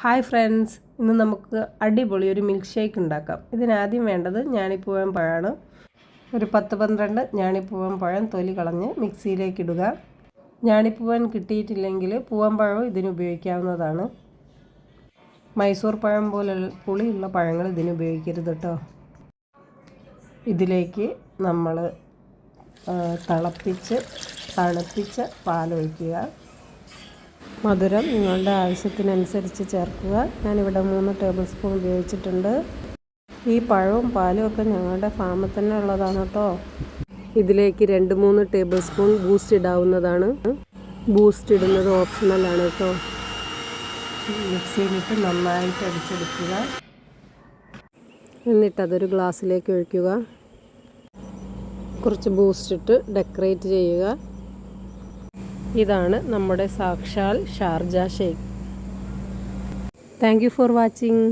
Hi friends, ഇന്ന് നമുക്ക് അടിപൊളി ഒരു മിൽക്ക് ഷേക്ക് ഉണ്ടാക്കാം. ഇതിനാദ്യം വേണ്ടത് ഞാണിപ്പൂവൻ പഴമാണ്. ഒരു 10-12 ഞാണിപ്പൂവൻ പഴം തൊലി കളഞ്ഞ് മിക്സിയിലേക്ക് ഇടുക. ഞാണിപ്പൂവൻ കിട്ടിയിട്ടില്ലെങ്കിൽ പൂവൻ പഴവും ഇതിന് ഉപയോഗിക്കാവുന്നതാണ്. മൈസൂർ പഴം പോലെ പുളിയുള്ള പഴങ്ങൾ ഇതിന് ഉപയോഗിക്കരുത് കേട്ടോ. ഇതിലേക്ക് നമ്മൾ തിളപ്പിച്ച് തണുപ്പിച്ച പാലൊഴിക്കുക. മധുരം നിങ്ങളുടെ ആവശ്യത്തിനനുസരിച്ച് ചേർക്കുക. ഞാനിവിടെ 3 ടേബിൾ സ്പൂൺ ഉപയോഗിച്ചിട്ടുണ്ട്. ഈ പഴവും പാലും ഒക്കെ ഞങ്ങളുടെ ഫാമിൽ തന്നെ ഉള്ളതാണ് കേട്ടോ. ഇതിലേക്ക് 2-3 ടേബിൾ സ്പൂൺ ബൂസ്റ്റ് ഇടാവുന്നതാണ്. ബൂസ്റ്റ് ഇടുന്നത് ഓപ്ഷണലാണ് കേട്ടോ. മിക്സിയിലിട്ട് നന്നായിട്ട് അടിച്ചെടുക്കുക. എന്നിട്ടതൊരു ഗ്ലാസ്സിലേക്ക് ഒഴിക്കുക. കുറച്ച് ബൂസ്റ്റ് ഇട്ട് ഡെക്കറേറ്റ് ചെയ്യുക. ഇതാണ് നമ്മുടെ സാക്ഷാൽ Sharjah shake. Thank you for watching.